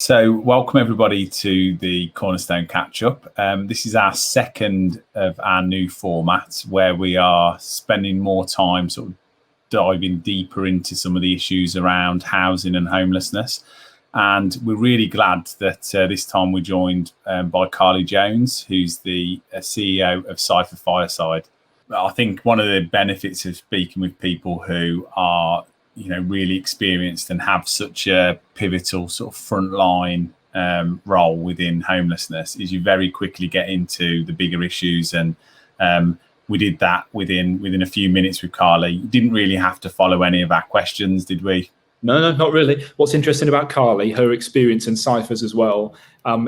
So welcome everybody to the Cornerstone Catch Up. This is our second of our new formats where we are spending more time sort of diving deeper into some of the issues around housing and homelessness. And we're really glad that this time we're joined by Carly Jones, who's the CEO of SIFA Fireside. I think one of the benefits of speaking with people who are really experienced and have such a pivotal sort of frontline role within homelessness is you very quickly get into the bigger issues. And we did that within a few minutes with Carly. You didn't really have to follow any of our questions, did we? No, not really. What's interesting about Carly, her experience in Cyphers as well,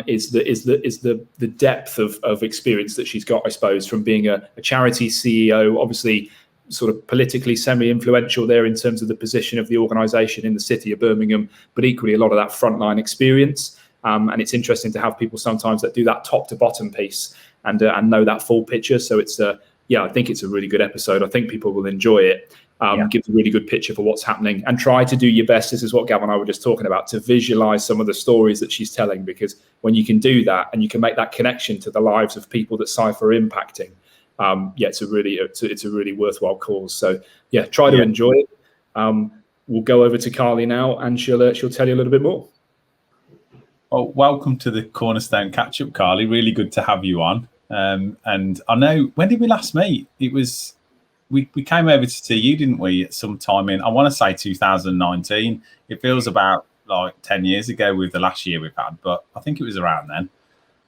is the depth of experience that she's got, I suppose, from being a charity CEO, obviously sort of politically semi-influential there in terms of the position of the organisation in the city of Birmingham, but equally a lot of that frontline experience. And it's interesting to have people sometimes that do that top to bottom piece and know that full picture. So it's I think it's a really good episode. I think people will enjoy it. Gives a really good picture for what's happening, and try to do your best. This is what Gav and I were just talking about, to visualize some of the stories that she's telling, because when you can do that and you can make that connection to the lives of people that Cypher are impacting, it's a really worthwhile cause. So try to enjoy it. We'll go over to Carly now, and she'll tell you a little bit more. Well, welcome to the Cornerstone Catch Up, Carly. Really good to have you on. And I know, when did we last meet? It was we came over to see you, didn't we? At some time in, I want to say 2019. It feels about like 10 years ago with the last year we've had, but I think it was around then.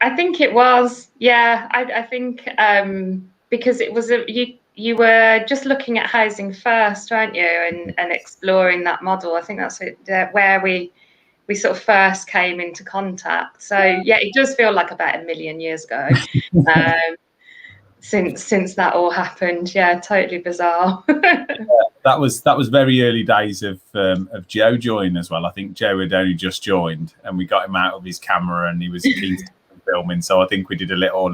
I think it was. Yeah, I think. Because it was you were just looking at housing first, weren't you, and exploring that model. I think that's where we sort of first came into contact. So it does feel like about a million years ago since that all happened. Yeah, totally bizarre. That was very early days of Joe joining as well. I think Joe had only just joined, and we got him out of his camera, and he was keen to filming. So I think we did a little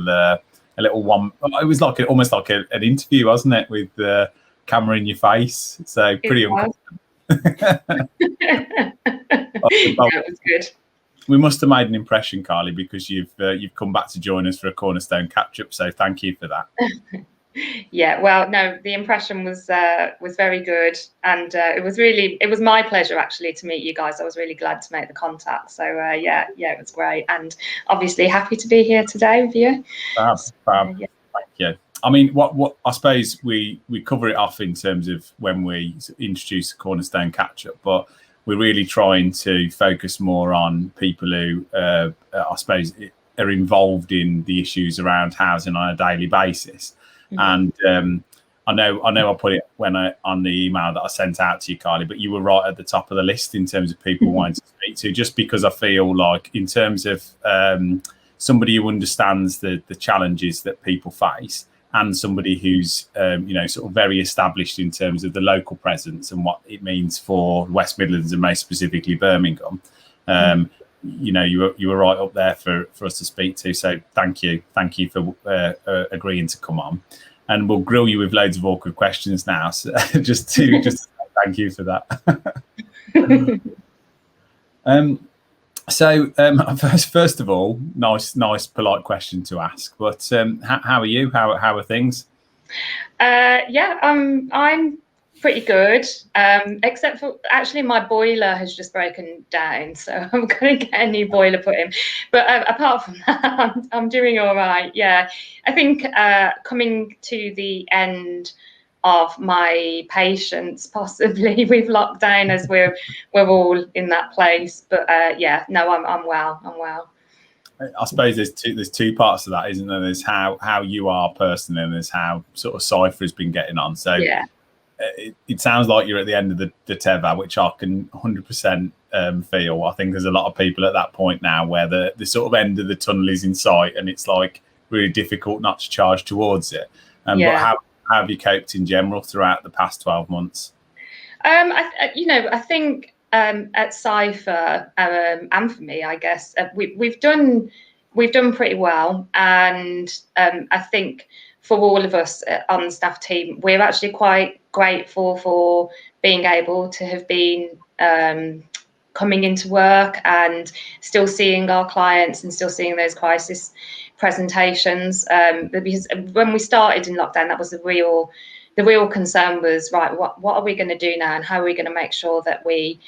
one. It was like almost like an interview, wasn't it, with the camera in your face? So pretty uncomfortable. It was good. We must have made an impression, Carly, because you've come back to join us for a Cornerstone Catch Up. So thank you for that. Yeah, well, no, the impression was very good, and it was my pleasure actually to meet you guys. I was really glad to make the contact. So it was great, and obviously happy to be here today with you. Fab. Thank you. I mean, what I suppose we cover it off in terms of when we introduce the Cornerstone Catch Up, but we're really trying to focus more on people who I suppose are involved in the issues around housing on a daily basis. And I know I put it on the email that I sent out to you, Carly, but you were right at the top of the list in terms of people wanting to speak to, just because I feel like in terms of somebody who understands the challenges that people face, and somebody who's sort of very established in terms of the local presence and what it means for West Midlands and most specifically Birmingham. You were right up there for us to speak to. So thank you for agreeing to come on, and we'll grill you with loads of awkward questions now. So just thank you for that. First of all, nice polite question to ask. But how are you? How are things? I'm pretty good, except for actually my boiler has just broken down, so I'm going to get a new boiler put in. But apart from that, I'm doing all right. Yeah, I think coming to the end of my patience, possibly with lockdown, as we're all in that place. But I'm well. I suppose there's two parts to that, isn't there? There's how you are personally, and there's how sort of Cypher has been getting on. So yeah. It sounds like you're at the end of the tether, which I can 100% feel. I think there's a lot of people at that point now where the sort of end of the tunnel is in sight, and it's like really difficult not to charge towards it. But how have you coped in general throughout the past 12 months? I think at Cypher, and for me, I guess we've done pretty well, and I think for all of us on the staff team, we're actually quite grateful for being able to have been coming into work and still seeing our clients and still seeing those crisis presentations. Because when we started in lockdown, that was the real concern was, right, what are we going to do now, and how are we going to make sure that we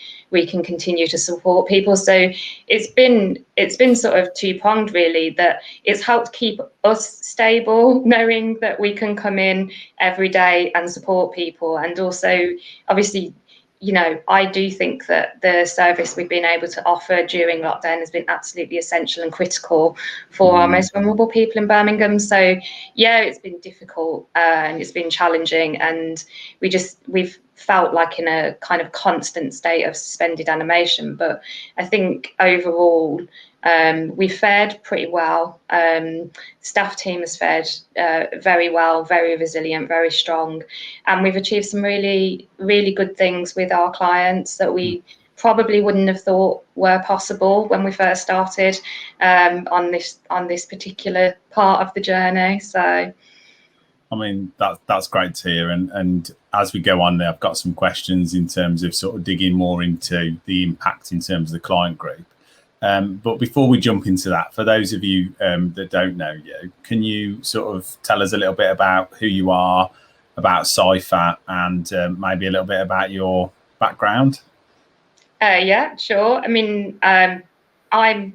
can continue to support people? So it's been sort of two-pronged, really, that it's helped keep us stable, knowing that we can come in every day and support people. And also, obviously, you know, I do think that the service we've been able to offer during lockdown has been absolutely essential and critical for our most vulnerable people in Birmingham. So yeah, it's been difficult and it's been challenging, and we've felt like in a kind of constant state of suspended animation. But I think overall, we fared pretty well. Staff team has fared very well, very resilient, very strong, and we've achieved some really, really good things with our clients that we probably wouldn't have thought were possible when we first started on this particular part of the journey. So, I mean, that's great to hear. And as we go on there, I've got some questions in terms of sort of digging more into the impact in terms of the client group. But before we jump into that, for those of you that don't know you, can you sort of tell us a little bit about who you are, about Cypher, and maybe a little bit about your background? Yeah, sure. I mean, I'm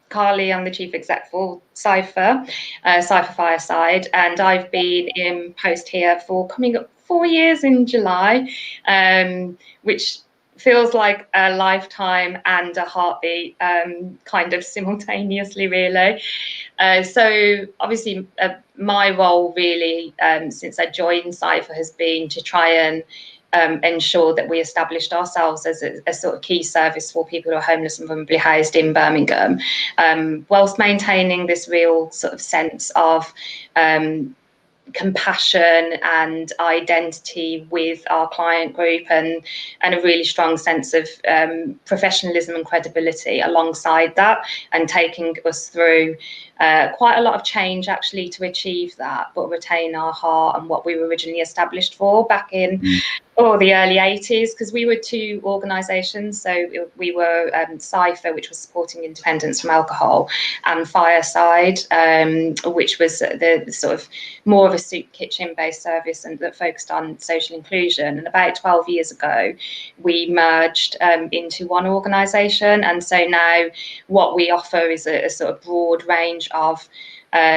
Carly. I'm the chief exec for Cypher, SIFA Fireside, and I've been in post here for coming up 4 years in July, which feels like a lifetime and a heartbeat, kind of simultaneously, really. So obviously, my role really since I joined Cypher has been to try and ensure that we established ourselves as a sort of key service for people who are homeless and vulnerably housed in Birmingham, whilst maintaining this real sort of sense of compassion and identity with our client group, and a really strong sense of professionalism and credibility alongside that, and taking us through quite a lot of change actually to achieve that, but retain our heart and what we were originally established for back in the early 80s, because we were two organisations. So we were Cypher, which was supporting independence from alcohol, and Fireside, which was the sort of more of a soup kitchen based service and that focused on social inclusion. And about 12 years ago, we merged into one organisation. And so now what we offer is a sort of broad range of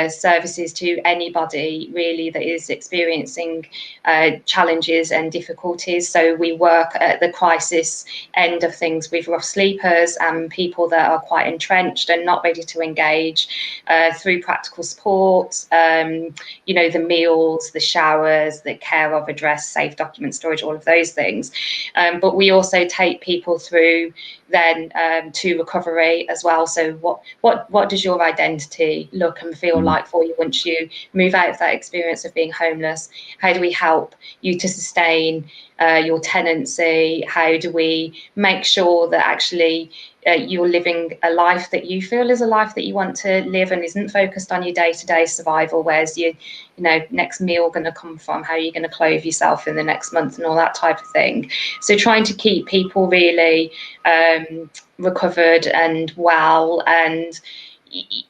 services to anybody really that is experiencing challenges and difficulties. So we work at the crisis end of things with rough sleepers and people that are quite entrenched and not ready to engage, through practical support, you know, the meals, the showers, the care of address, safe document storage, all of those things. But we also take people through then to recovery as well. So what does your identity look and feel like for you once you move out of that experience of being homeless? How do we help you to sustain your tenancy? How do we make sure that actually you're living a life that you feel is a life that you want to live and isn't focused on your day-to-day survival? Where's your next meal going to come from? How are you going to clothe yourself in the next month, and all that type of thing? So trying to keep people really recovered and well, and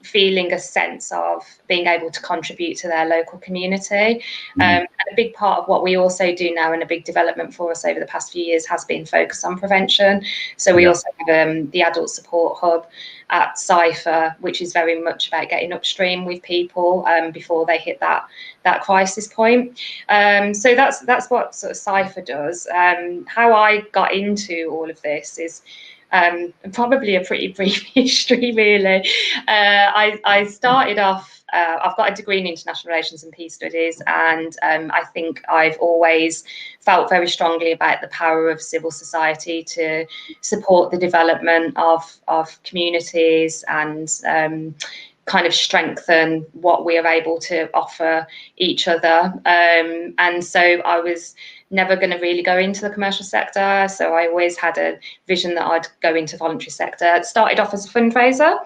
feeling a sense of being able to contribute to their local community. And a big part of what we also do now, and a big development for us over the past few years, has been focused on prevention. So we also have the Adult Support Hub at Cypher, which is very much about getting upstream with people before they hit that crisis point. So that's what sort of Cypher does. How I got into all of this is probably a pretty brief history, really. I started off, I've got a degree in international relations and peace studies, and I think I've always felt very strongly about the power of civil society to support the development of communities and kind of strengthen what we are able to offer each other. And so I was never going to really go into the commercial sector. So I always had a vision that I'd go into voluntary sector. It started off as a fundraiser,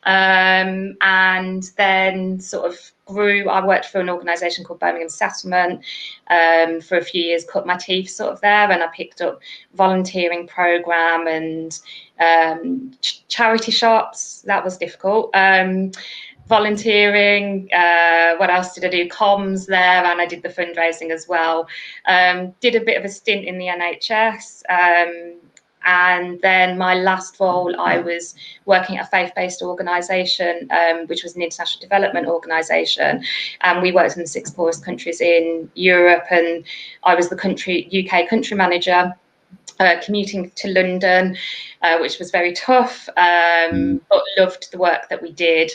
and then sort of grew. I worked for an organisation called Birmingham Settlement for a few years, cut my teeth sort of there, and I picked up volunteering programme and charity shops, that was difficult. Volunteering, what else did I do? Comms there, and I did the fundraising as well. Did a bit of a stint in the NHS. And then my last role, I was working at a faith-based organisation, which was an international development organisation. And we worked in the 6 poorest countries in Europe. And I was the UK country manager, commuting to London, which was very tough, but loved the work that we did.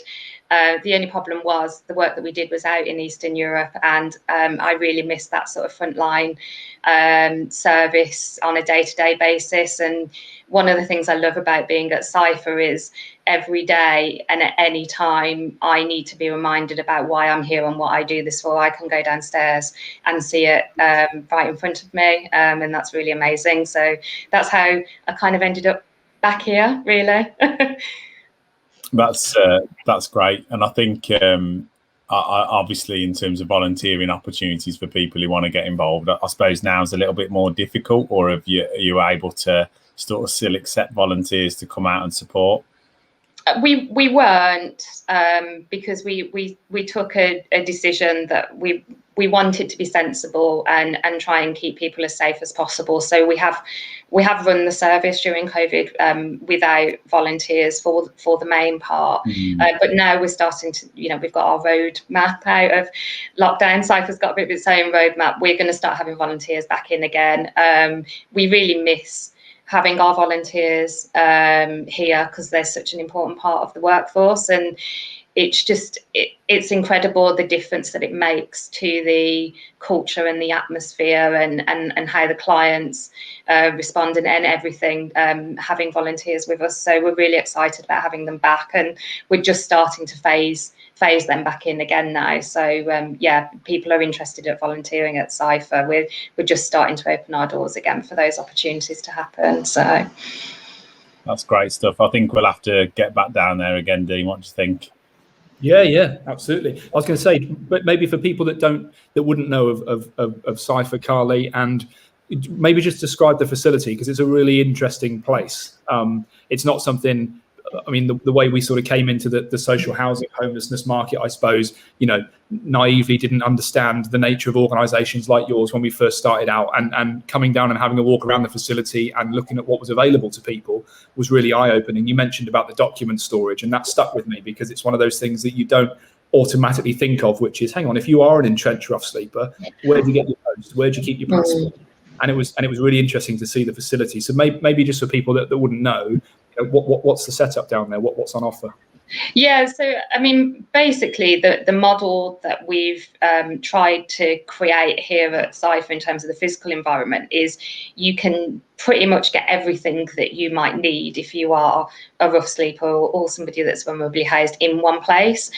The only problem was the work that we did was out in Eastern Europe, and I really missed that sort of frontline service on a day-to-day basis. And one of the things I love about being at Cypher is every day and at any time I need to be reminded about why I'm here and what I do this for. I can go downstairs and see it right in front of me, and that's really amazing. So that's how I kind of ended up back here, really. That's great, and I think obviously in terms of volunteering opportunities for people who want to get involved, I suppose now is a little bit more difficult, or are you able to sort of still accept volunteers to come out and support? We weren't, because we took a decision that we wanted to be sensible and try and keep people as safe as possible. So we have run the service during COVID without volunteers for the main part. But now we're starting to, we've got our roadmap out of lockdown. Cypher's got a bit of its own roadmap. We're going to start having volunteers back in again. We really miss having our volunteers here because they're such an important part of the workforce, and it's incredible the difference that it makes to the culture and the atmosphere and how the clients respond and everything, having volunteers with us. So we're really excited about having them back, and we're just starting to phase them back in again now. So people are interested at volunteering at Cypher. We're just starting to open our doors again for those opportunities to happen. So that's great stuff. I think we'll have to get back down there again, Dean. What do you think? Yeah, absolutely. I was going to say, but maybe for people that wouldn't know of Cypher, Carly, and maybe just describe the facility, because it's a really interesting place. It's not something, I mean, the way we sort of came into the social housing homelessness market, I suppose, naively didn't understand the nature of organisations like yours when we first started out, and coming down and having a walk around the facility and looking at what was available to people was really eye-opening. You mentioned about the document storage, and that stuck with me because it's one of those things that you don't automatically think of, which is, hang on, if you are an entrenched rough sleeper, where do you get your post? Where do you keep your passport? And it was really interesting to see the facility. So maybe just for people that wouldn't know, what's the setup down there? What's on offer? Yeah, so I mean, basically the model that we've tried to create here at Cypher in terms of the physical environment is you can pretty much get everything that you might need if you are a rough sleeper or somebody that's vulnerably housed in one place.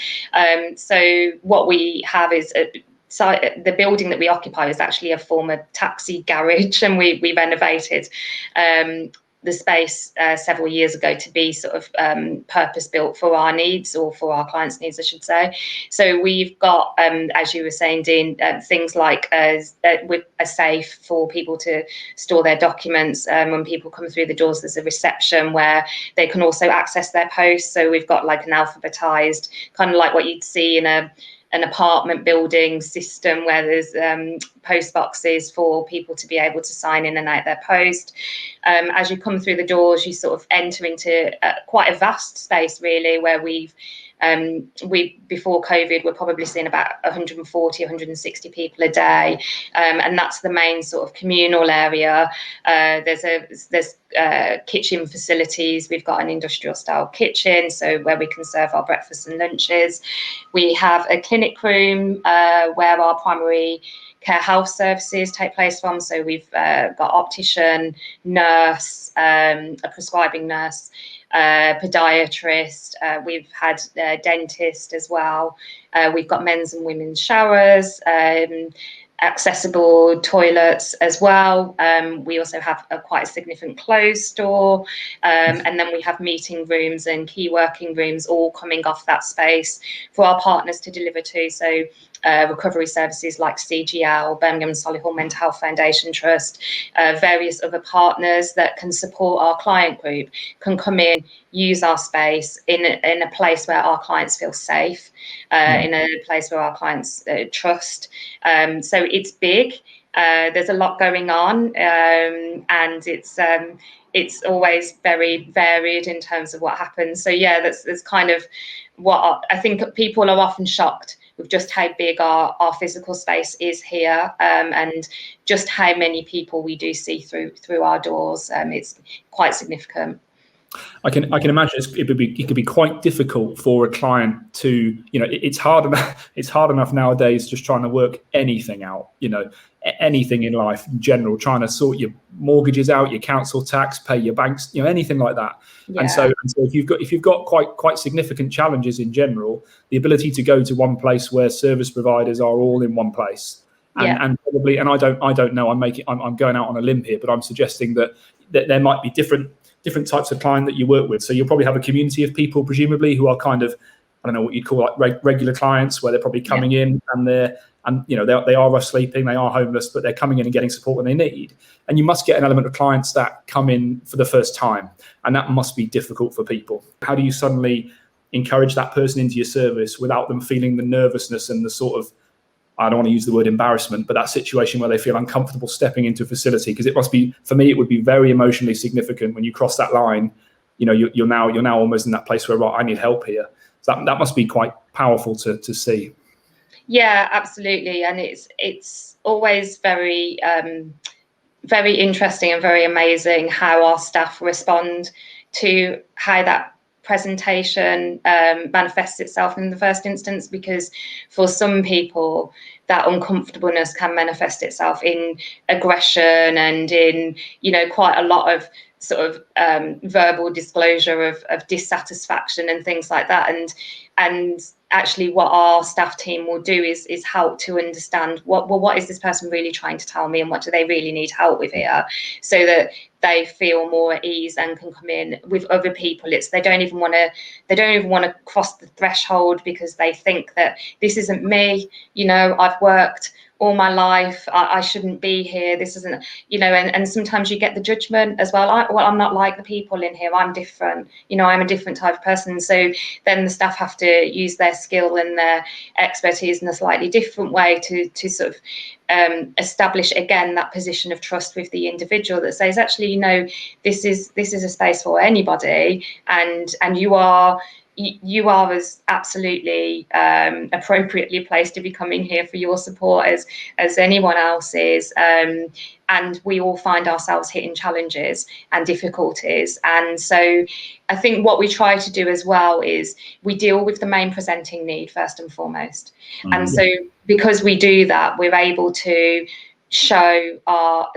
So what we have is the building that we occupy is actually a former taxi garage, and we renovated the space several years ago to be sort of purpose built for our needs, or for our clients' needs, I should say. So we've got, as you were saying, Dean, things like with a safe for people to store their documents. When people come through the doors, there's a reception where they can also access their posts. So we've got like an alphabetized, kind of like what you'd see in an apartment building system, where there's post boxes for people to be able to sign in and out their post. As you come through the doors, you sort of enter into quite a vast space, really, where we before COVID, we're probably seeing about 140, 160 people a day, and that's the main sort of communal area. There's kitchen facilities. We've got an industrial style kitchen, so where we can serve our breakfasts and lunches. We have a clinic room where our primary care health services take place from. So we've got optician, nurse, a prescribing nurse, podiatrist. We've had a dentist as well. We've got men's and women's showers, accessible toilets as well. We also have quite a significant clothes store, and then we have meeting rooms and key working rooms all coming off that space for our partners to deliver to. So recovery services like CGL, Birmingham Solihull Mental Health Foundation Trust, various other partners that can support our client group can come in, use our space in a place where our clients feel safe, in a place where our clients trust. So it's big. There's a lot going on, and it's always very varied in terms of what happens. So yeah, that's kind of what I think people are often shocked with, just how big our physical space is here, and just how many people we do see through our doors. It's quite significant. I can imagine it could be quite difficult for a client to, it's hard enough nowadays just trying to work anything out, anything in life in general, trying to sort your mortgages out, your council tax, pay your banks, anything like that. Yeah. And so if you've got quite significant challenges in general, the ability to go to one place where service providers are all in one place, and probably, and I don't know, I'm going out on a limb here, but I'm suggesting that there might be different types of client that you work with. So you'll probably have a community of people, presumably, who are kind of, I don't know what you'd call like regular clients, where they're probably coming in and they are rough sleeping, they are homeless, but they're coming in and getting support when they need. And you must get an element of clients that come in for the first time, and that must be difficult for people. How do you suddenly encourage that person into your service without them feeling the nervousness and the sort of, I don't want to use the word embarrassment, but that situation where they feel uncomfortable stepping into a facility? Because it must be, for me, it would be very emotionally significant when you cross that line. You're now almost in that place where, right, I need help here. So that must be quite powerful to see. Yeah, absolutely, and it's always very very interesting and very amazing how our staff respond to how that presentation manifests itself in the first instance, because for some people that uncomfortableness can manifest itself in aggression and in quite a lot of sort of verbal disclosure of dissatisfaction and things like that, and actually what our staff team will do is help to understand what is this person really trying to tell me, and what do they really need help with here, so that they feel more at ease and can come in with other people. They don't even want to cross the threshold, because they think that this isn't me. I've worked all my life, I shouldn't be here, this isn't, and sometimes you get the judgment as well. I'm not like the people in here, I'm different, I'm a different type of person. So then the staff have to use their skill and their expertise in a slightly different way to sort of establish again that position of trust with the individual that says, actually, this is a space for anybody, and you are as absolutely appropriately placed to be coming here for your support as anyone else is. And we all find ourselves hitting challenges and difficulties. And so I think what we try to do as well is we deal with the main presenting need first and foremost. And so because we do that, we're able to show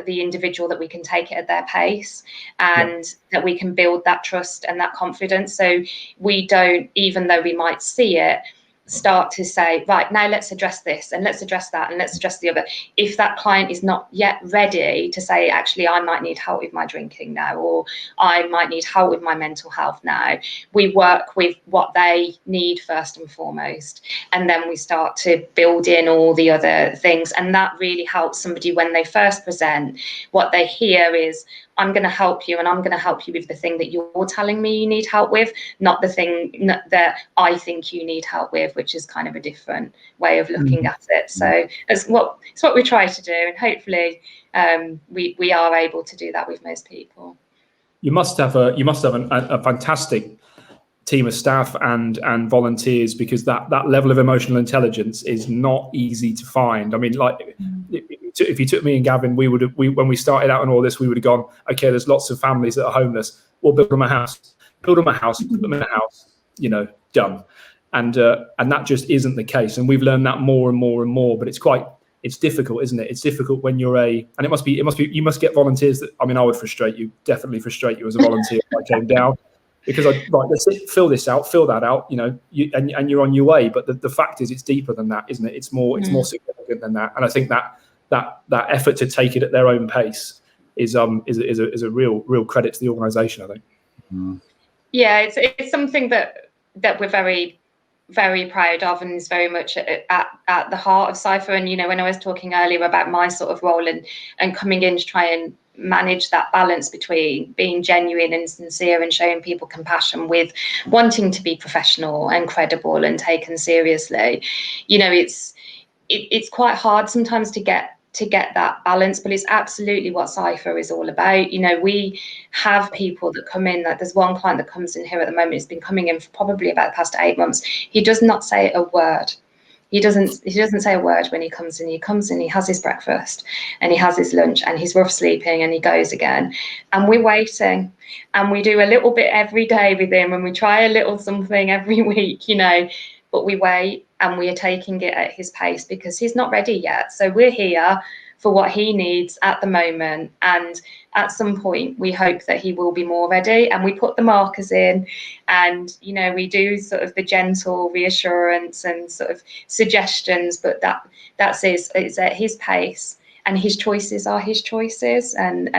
the individual that we can take it at their pace, and that we can build that trust and that confidence. So we don't, even though we might see it, start to say, right, now let's address this and let's address that and let's address the other. If that client is not yet ready to say, actually, I might need help with my drinking now, or I might need help with my mental health now, we work with what they need first and foremost, and then we start to build in all the other things. And that really helps somebody when they first present. What they hear is, I'm going to help you, and I'm going to help you with the thing that you're telling me you need help with, not the thing that I think you need help with, which is kind of a different way of looking at it. So it's what we try to do, and hopefully we are able to do that with most people. You must have a fantastic team of staff and volunteers, because that level of emotional intelligence is not easy to find. I mean, like, if you took me and Gavin, when we started out on all this, we would have gone, okay, there's lots of families that are homeless, we'll build them a house, put them in a house, done. And that just isn't the case. And we've learned that more and more and more, but it's difficult, isn't it? It's difficult when and you must get volunteers that, I mean, I would definitely frustrate you as a volunteer if I came down. Because let's fill this out, fill that out, and you're on your way. But the fact is, it's deeper than that, isn't it? It's more significant than that. And I think that effort to take it at their own pace is a real credit to the organisation, I think. Yeah, it's something that we're very very proud of, and is very much at the heart of Cypher. And, you know, when I was talking earlier about my sort of role and coming in to try and manage that balance between being genuine and sincere and showing people compassion with wanting to be professional and credible and taken seriously, you know, it's quite hard sometimes to get that balance, but it's absolutely what Cypher is all about. You know, we have people that come in, that there's one client that comes in here at the moment, he's been coming in for probably about the past 8 months. He does not say a word. He doesn't say a word when he comes in. He comes in, he has his breakfast and he has his lunch and he's rough sleeping and he goes again. And we're waiting, and we do a little bit every day with him, and we try a little something every week, you know, but we wait and we are taking it at his pace because he's not ready yet. So we're here for what he needs at the moment. And at some point, we hope that he will be more ready. And we put the markers in, and, you know, we do sort of the gentle reassurance and sort of suggestions, but that's it's at his pace. And his choices are his choices, and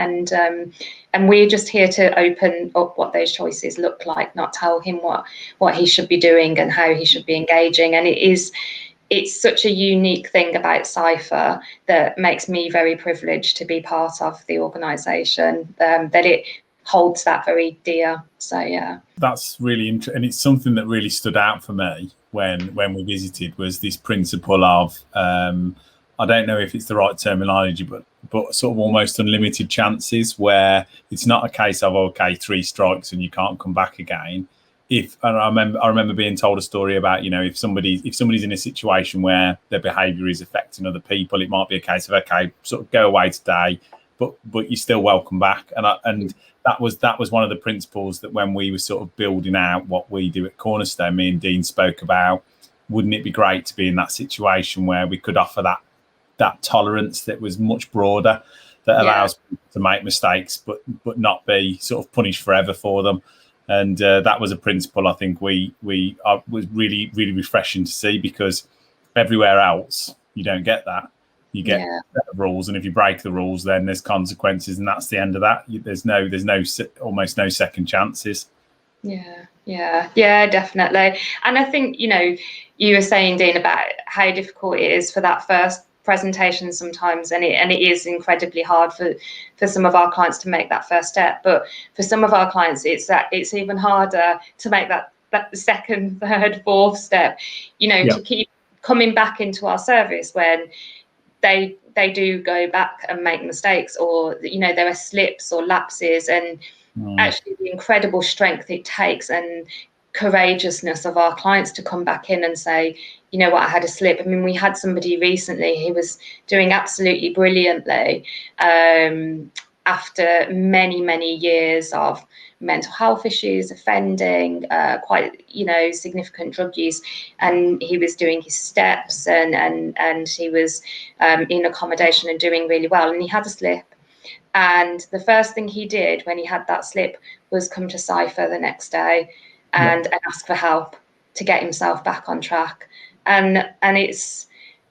we're just here to open up what those choices look like, not tell him what he should be doing and how he should be engaging. And it's such a unique thing about Cypher that makes me very privileged to be part of the organisation, that it holds that very dear. So yeah, that's really interesting, and it's something that really stood out for me when we visited, was this principle of I don't know if it's the right terminology, but sort of almost unlimited chances, where it's not a case of, okay, 3 strikes and you can't come back again. And I remember being told a story about, you know, if somebody's in a situation where their behaviour is affecting other people, it might be a case of, okay, sort of go away today, but you're still welcome back. And that was one of the principles that when we were sort of building out what we do at Cornerstone, me and Dean spoke about. Wouldn't it be great to be in that situation where we could offer that tolerance that was much broader, that allows people to make mistakes but not be sort of punished forever for them. And that was a principle I think was really, really refreshing to see, because everywhere else you don't get that. You get rules, and if you break the rules, then there's consequences, and that's the end of that. There's almost no second chances. Yeah, definitely. And I think, you know, you were saying, Dean, about how difficult it is for that first presentation sometimes, and it is incredibly hard for some of our clients to make that first step. But for some of our clients, it's even harder to make that second, third, fourth step, you know, to keep coming back into our service when they do go back and make mistakes, or, you know, there are slips or lapses, and actually the incredible strength it takes and courageousness of our clients to come back in and say, you know what, I had a slip. I mean, we had somebody recently who was doing absolutely brilliantly after many, many years of mental health issues, offending, quite, you know, significant drug use, and he was doing his steps and he was in accommodation and doing really well, and he had a slip. And the first thing he did when he had that slip was come to Cypher the next day and ask for help to get himself back on track. And it's,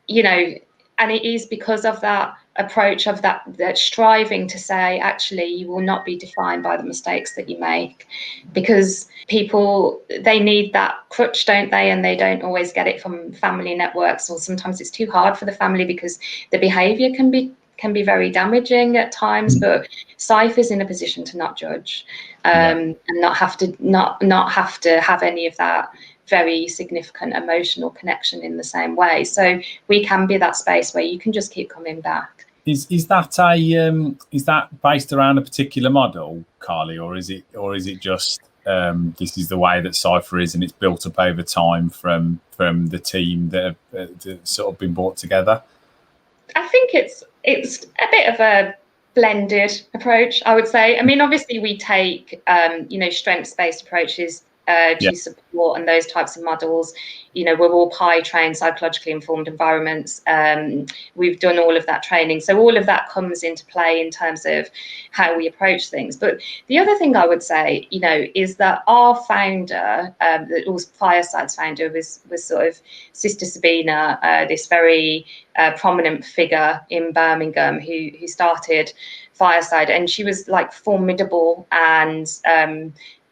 you know, and it is because of that approach of that striving to say, actually, you will not be defined by the mistakes that you make, because people, they need that crutch, don't they? And they don't always get it from family networks, or sometimes it's too hard for the family because the behaviour can be very damaging at times. But Cypher's in a position to not judge and not have to have any of that very significant emotional connection in the same way. So we can be that space where you can just keep coming back. Is that based around a particular model, Carly, or is it just this is the way that Cypher is, and it's built up over time from the team that have sort of been brought together? I think it's a bit of a blended approach, I would say. I mean, obviously we take strengths-based approaches to support and those types of models. You know, we're all PI trained, psychologically informed environments. We've done all of that training. So all of that comes into play in terms of how we approach things. But the other thing I would say, you know, is that our founder, Fireside's founder, was sort of Sister Sabina, this very prominent figure in Birmingham who started Fireside, and she was like formidable and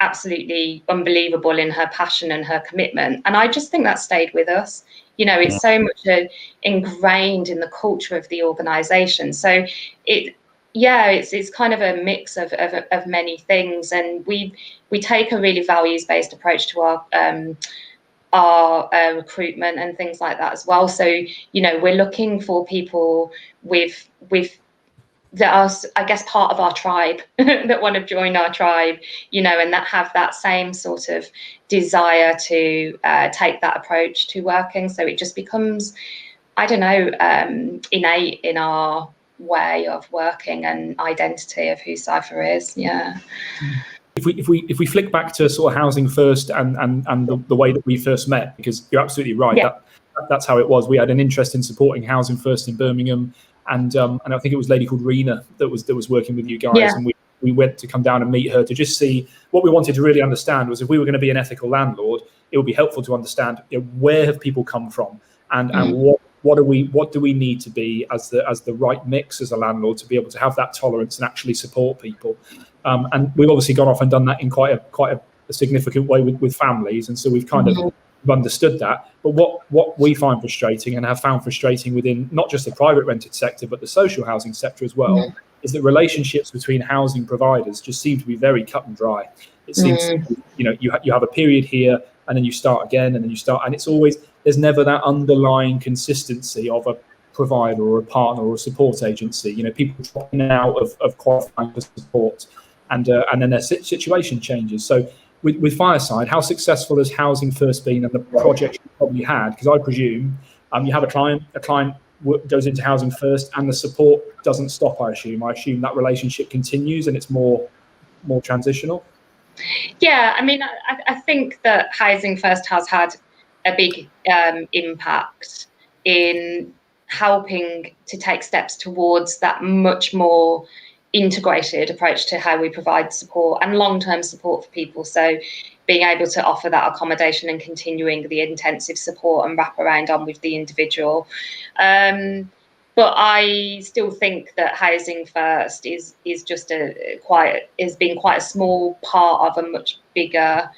absolutely unbelievable in her passion and her commitment. And I just think that stayed with us. You know, it's so much ingrained in the culture of the organisation. So it's kind of a mix of many things. And we take a really values-based approach to our recruitment and things like that as well. So, you know, we're looking for people with that are, I guess, part of our tribe that want to join our tribe, you know, and that have that same sort of desire to take that approach to working. So it just becomes, I don't know, innate in our way of working and identity of who Cypher is. Yeah. If we flick back to sort of housing first and the way that we first met, because you're absolutely right, that's how it was. We had an interest in supporting housing first in Birmingham, and I think it was a lady called Rena that was working with you guys, and we went to come down and meet her to just see what we wanted to really understand was if we were going to be an ethical landlord, it would be helpful to understand, you know, where have people come from, and what do we need to be as the right mix as a landlord to be able to have that tolerance and actually support people. And we've obviously gone off and done that in quite a significant way with families, and so we've kind of understood that. But what we find frustrating and have found frustrating within not just the private rented sector but the social housing sector as well is that relationships between housing providers just seem to be very cut and dry. It seems you know, you have a period here and then you start again and then you start, and it's always, there's never that underlying consistency of a provider or a partner or a support agency. You know, people dropping out of qualifying for support, and then their situation changes. So with Fireside, how successful has Housing First been and the project you probably had? Because I presume you have a client goes into Housing First and the support doesn't stop, I assume. I assume that relationship continues and it's more transitional. Yeah, I mean, I think that Housing First has had a big impact in helping to take steps towards that much more integrated approach to how we provide support and long-term support for people. So being able to offer that accommodation and continuing the intensive support and wrap around on with the individual. But I still think that Housing First is just has been quite a small part of a much bigger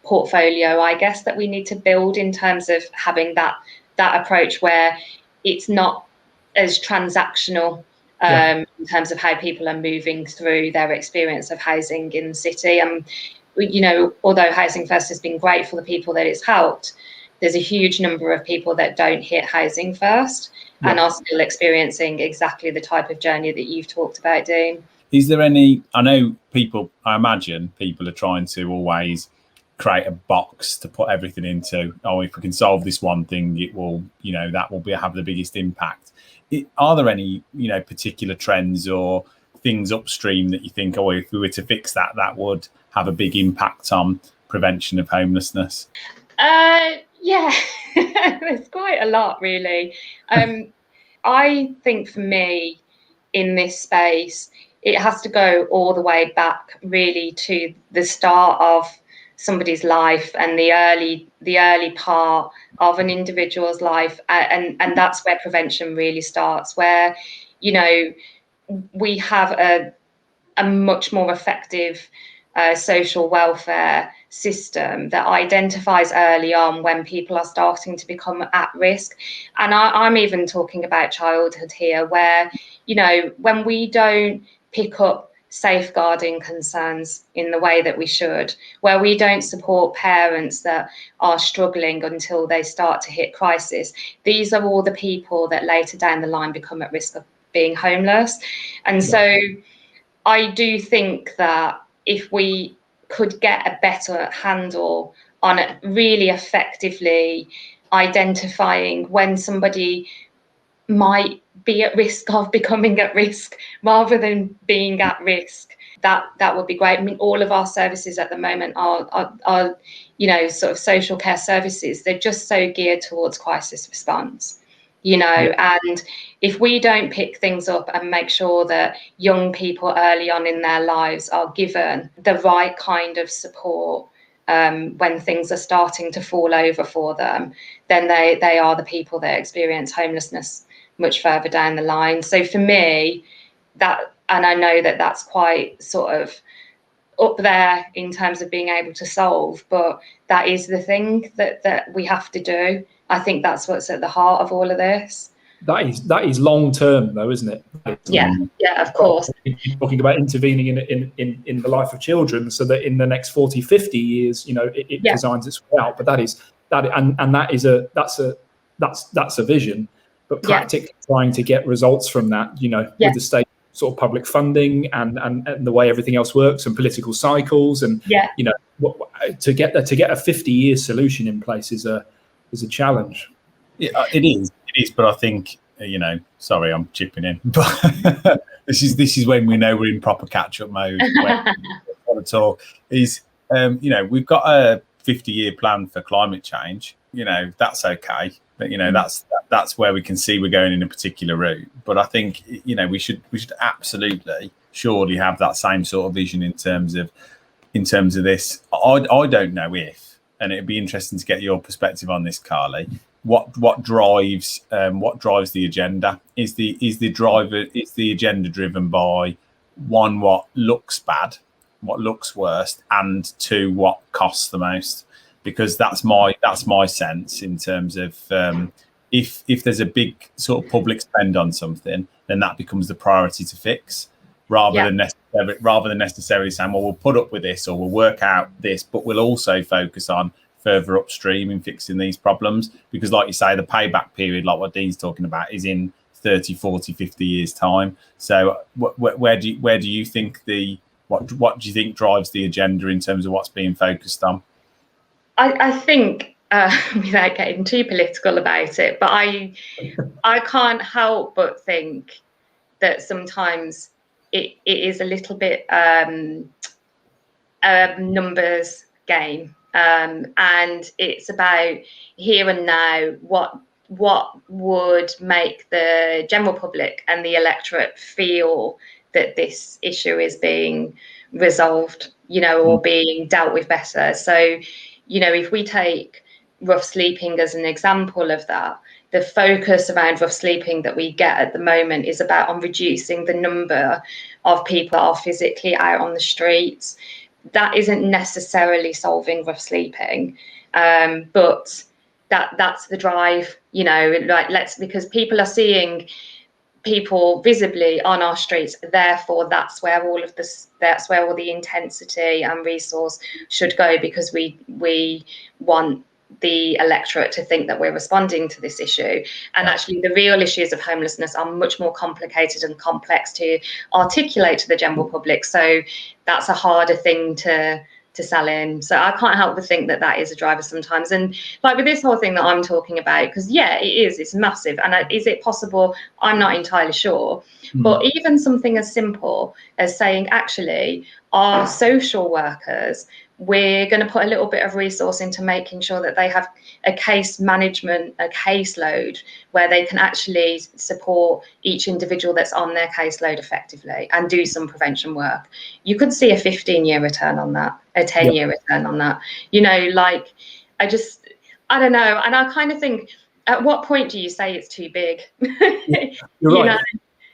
portfolio, I guess, that we need to build in terms of having that approach where it's not as transactional in terms of how people are moving through their experience of housing in the city. You know, although Housing First has been great for the people that it's helped, there's a huge number of people that don't hit Housing First and are still experiencing exactly the type of journey that you've talked about, Dean. Is there any, I know I imagine people are trying to always create a box to put everything into. Oh, if we can solve this one thing, it will, you know, that will have the biggest impact. Are there any, you know, particular trends or things upstream that you think, oh, if we were to fix that, that would have a big impact on prevention of homelessness? Yeah, there's quite a lot, really. I think for me, in this space, it has to go all the way back, really, to the start of somebody's life and the early part of an individual's life, and that's where prevention really starts. Where, you know, we have a much more effective social welfare system that identifies early on when people are starting to become at risk. And I'm even talking about childhood here, where, you know, when we don't pick up safeguarding concerns in the way that we should, where we don't support parents that are struggling until they start to hit crisis, these are all the people that later down the line become at risk of being homeless. And so I do think that if we could get a better handle on it, really effectively identifying when somebody might be at risk of becoming at risk rather than being at risk, that would be great. I mean, all of our services at the moment are you know, sort of social care services. They're just so geared towards crisis response, you know, and if we don't pick things up and make sure that young people early on in their lives are given the right kind of support when things are starting to fall over for them, then they are the people that experience homelessness much further down the line. So for me, that, and I know that that's quite sort of up there in terms of being able to solve, but that is the thing that we have to do. I think that's what's at the heart of all of this. That is long term, though, isn't it? Yeah, of course. You're talking about intervening in the life of children, so that in the next 40, 50 years, it designs its way out. But that's a vision. But practically trying to get results from that, with the state sort of public funding and the way everything else works and political cycles, and to get a 50-year solution in place is a challenge. Yeah, it is. But I think, sorry, I'm chipping in, but this is when we know we're in proper catch-up mode. When we want to talk is, we've got a 50-year plan for climate change. That's okay, but that's where we can see we're going in a particular route. But I think we should absolutely surely have that same sort of vision in terms of this. I don't know if, and it'd be interesting to get your perspective on this, Carly. What drives the agenda? Is the agenda driven by, one, what looks bad, what looks worst, and two, what costs the most? Because that's my sense in terms of if there's a big sort of public spend on something, then that becomes the priority to fix, rather than necessarily saying, well, we'll put up with this or we'll work out this, but we'll also focus on further upstream in fixing these problems. Because like you say, the payback period, like what Dean's talking about, is in 30, 40, 50 years time. So where do you think what do you think drives the agenda in terms of what's being focused on? I think, without getting too political about it, but I can't help but think that sometimes it is a little bit numbers game. And it's about here and now, what would make the general public and the electorate feel that this issue is being resolved, or being dealt with better. So, if we take rough sleeping as an example of that, the focus around rough sleeping that we get at the moment is about on reducing the number of people that are physically out on the streets. That isn't necessarily solving rough sleeping, but that's the drive, because people are seeing people visibly on our streets. Therefore, that's where all the intensity and resource should go, because we want the electorate to think that we're responding to this issue. And actually the real issues of homelessness are much more complicated and complex to articulate to the general public, so that's a harder thing to sell in. So I can't help but think that is a driver sometimes. And like with this whole thing that I'm talking about, because it's massive, and is it possible? I'm not entirely sure. But even something as simple as saying, actually, our social workers, we're going to put a little bit of resource into making sure that they have a case management, a caseload, where they can actually support each individual that's on their caseload effectively and do some prevention work. You could see a 15-year return on that, a 10-year return on that. I don't know. And I kind of think, at what point do you say it's too big? You're right.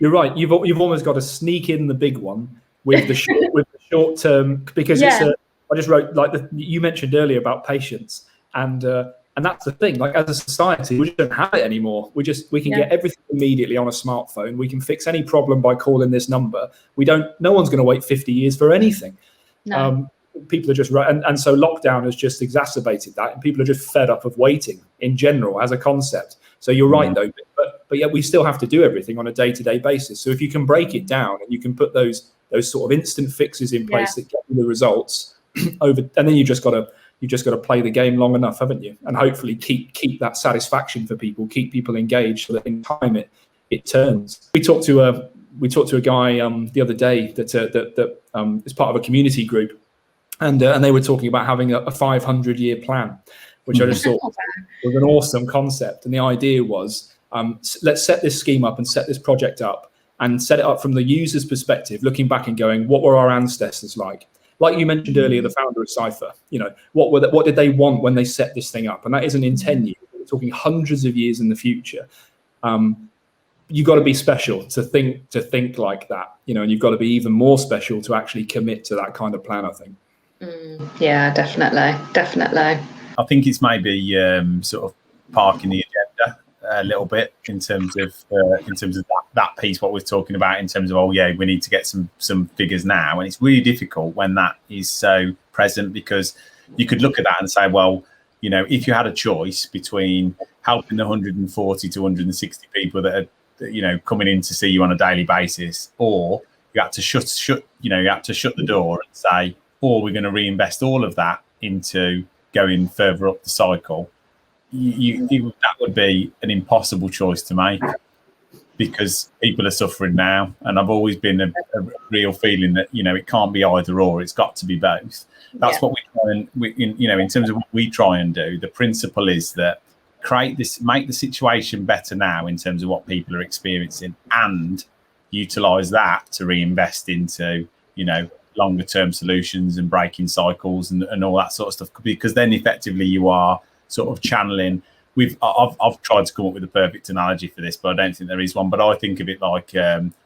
You're right. You've almost got to sneak in the big one with the short term, because I just wrote, you mentioned earlier about patience, and that's the thing. Like, as a society, we just don't have it anymore. We can get everything immediately on a smartphone. We can fix any problem by calling this number. No one's going to wait 50 years for anything. No. People are just and so lockdown has just exacerbated that, and people are just fed up of waiting in general as a concept. So you're right though, but yet we still have to do everything on a day-to-day basis. So if you can break it down and you can put those sort of instant fixes in place that get you the results and then you just got to play the game long enough, haven't you? And hopefully keep that satisfaction for people, keep people engaged, so that in time it turns. We talked to a guy the other day that is part of a community group, and they were talking about having a 500-year plan, which I just thought was an awesome concept. And the idea was, let's set this scheme up and set this project up and set it up from the user's perspective, looking back and going, what were our ancestors like? Like you mentioned earlier, the founder of Cypher, what did they want when they set this thing up? And that isn't in 10 years. We're talking hundreds of years in the future. you've got to be special to think like that, you know, and you've got to be even more special to actually commit to that kind of plan, I think. Yeah, definitely. I think it's maybe sort of parking the agenda a little bit in terms of that piece, what we're talking about in terms of, oh yeah, we need to get some figures now, and it's really difficult when that is so present, because you could look at that and say, well, you know, if you had a choice between helping the 140 to 160 people that are, you know, coming in to see you on a daily basis, or you had to shut the door and say, or we're going to reinvest all of that into going further up the cycle, that would be an impossible choice to make, because people are suffering now. And I've always been a real feeling that, you know, it can't be either or, it's got to be both. That's what we try and, you know, in terms of what we try and do, the principle is that make the situation better now in terms of what people are experiencing, and utilize that to reinvest into, you know, longer term solutions and breaking cycles and all that sort of stuff, because then effectively you are sort of channeling. I've tried to come up with a perfect analogy for this, but I don't think there is one. But I think of it like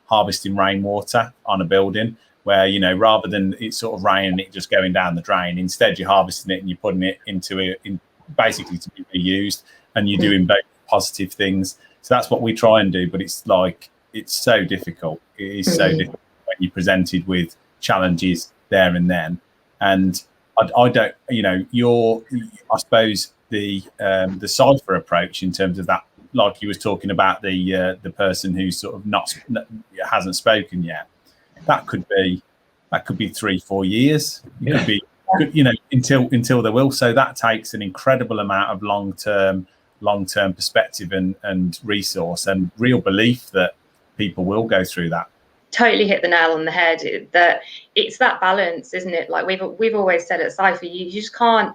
harvesting rainwater on a building, where, you know, rather than it sort of raining, it just going down the drain, instead you're harvesting it and you're putting it into basically to be reused, and you're doing both positive things. So that's what we try and do, but it's like, it's so difficult. It is so difficult when you're presented with challenges there and then. And I don't, you know, I suppose the Cypher approach in terms of that, like you was talking about the person who's sort of hasn't spoken yet, that could be 3-4 years. It could be, you know, until they will. So that takes an incredible amount of long-term perspective and resource and real belief that people will go through that. Totally hit the nail on the head, that it's that balance, isn't it? Like we've always said at Cypher, you just can't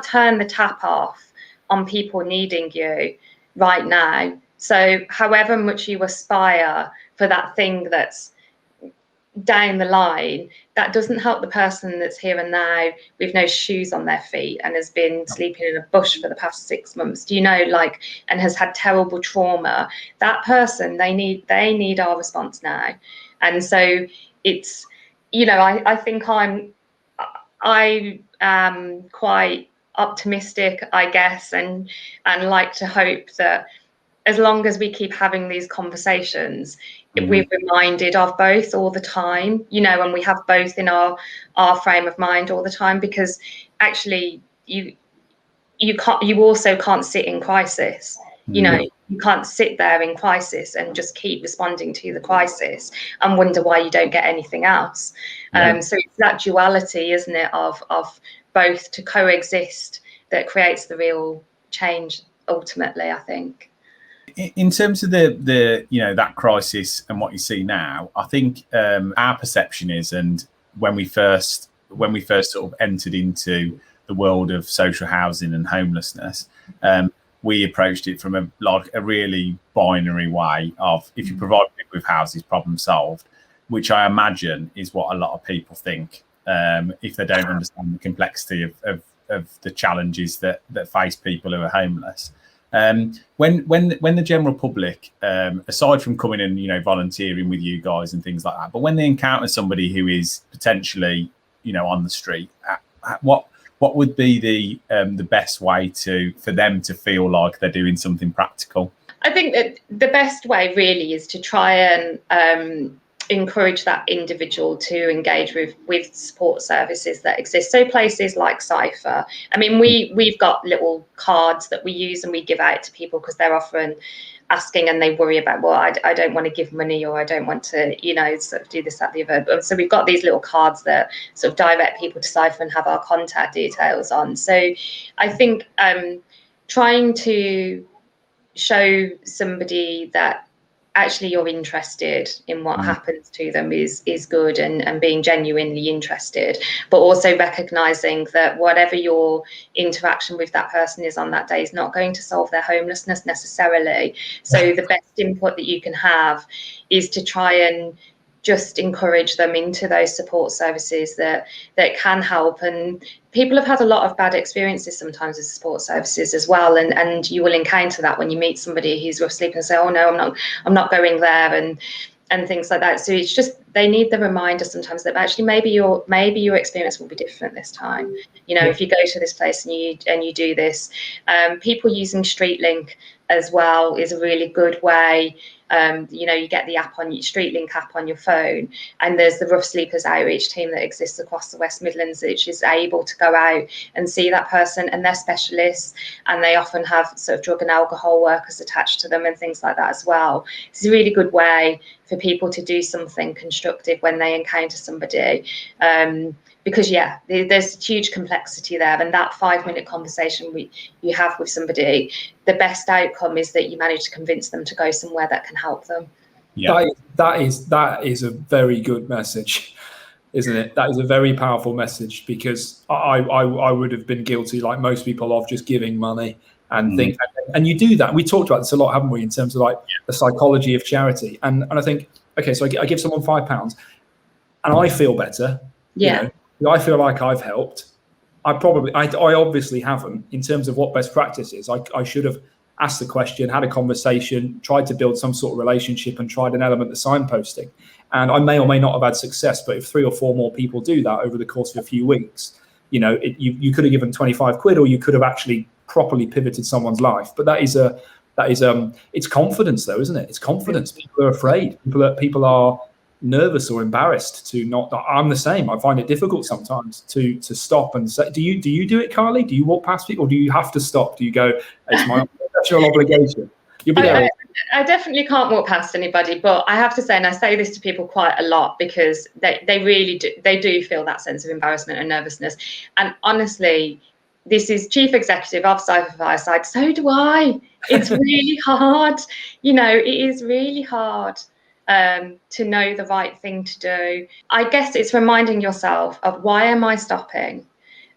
turn the tap off on people needing you right now. So however much you aspire for that thing that's down the line, that doesn't help the person that's here and now with no shoes on their feet and has been sleeping in a bush for the past 6 months, you know, like, and has had terrible trauma. That person, they need our response now. And so it's, you know, I think I am quite optimistic, I guess, and like to hope that as long as we keep having these conversations, we're reminded of both all the time, you know, and we have both in our frame of mind all the time, because actually you also can't sit in crisis. You know, you can't sit there in crisis and just keep responding to the crisis and wonder why you don't get anything else. So it's that duality, isn't it, of both to coexist that creates the real change ultimately, I think. In terms of the you know, that crisis and what you see now, I think our perception is, and when we first sort of entered into the world of social housing and homelessness, we approached it from a really binary way of, if you provide people with houses, problem solved, which I imagine is what a lot of people think, if they don't understand the complexity of the challenges that face people who are homeless. When the general public, aside from coming and, you know, volunteering with you guys and things like that, but when they encounter somebody who is potentially, you know, on the street, what would be the best way for them to feel like they're doing something practical? I think that the best way really is to try and encourage that individual to engage with support services that exist. So places like Cypher, I mean, we've got little cards that we use and we give out to people because they're often asking and they worry about, well, I don't want to give money, or I don't want to, you know, sort of do this, that, the other. So we've got these little cards that sort of direct people to Cypher and have our contact details on. So I think trying to show somebody that actually you're interested in what happens to them is good, and being genuinely interested, but also recognizing that whatever your interaction with that person is on that day is not going to solve their homelessness necessarily. So the best input that you can have is to try and just encourage them into those support services that can help. And people have had a lot of bad experiences sometimes with support services as well, and you will encounter that when you meet somebody who's rough sleep and say, oh no, I'm not going there, and things like that. So it's just, they need the reminder sometimes that actually maybe your experience will be different this time. If you go to this place and you do this, people using StreetLink as well is a really good way. You get the app on your StreetLink app on your phone, and there's the Rough Sleepers outreach team that exists across the West Midlands, which is able to go out and see that person, and they're specialists, and they often have sort of drug and alcohol workers attached to them and things like that as well. It's a really good way for people to do something constructive when they encounter somebody. Because there's huge complexity there, and that 5-minute conversation you have with somebody, the best outcome is that you manage to convince them to go somewhere that can help them. Yeah, that is a very good message, isn't it? That is a very powerful message, because I would have been guilty, like most people, of just giving money and think, and you do that. We talked about this a lot, haven't we, in terms of like the psychology of charity, and I think, okay, so I give someone £5 and I feel better. I feel like I've helped. I obviously haven't, in terms of what best practice is. I should have asked the question, had a conversation, tried to build some sort of relationship, and tried an element of signposting. And I may or may not have had success, but if 3 or 4 more people do that over the course of a few weeks, you could have given 25 quid, or you could have actually properly pivoted someone's life. But it's confidence, though, isn't it? It's confidence. People are afraid. People are nervous or embarrassed to not. I'm the same. I find it difficult sometimes to stop and say, do you do it, Carly? Do you walk past people, or do you have to stop? Do you go, it's my professional obligation? I definitely can't walk past anybody, but I have to say, and I say this to people quite a lot, because they really do feel that sense of embarrassment and nervousness. And honestly, this is chief executive of SIFA Fireside. So do I. It's really hard. It is really hard to know the right thing to do. I guess it's reminding yourself of, why am I stopping?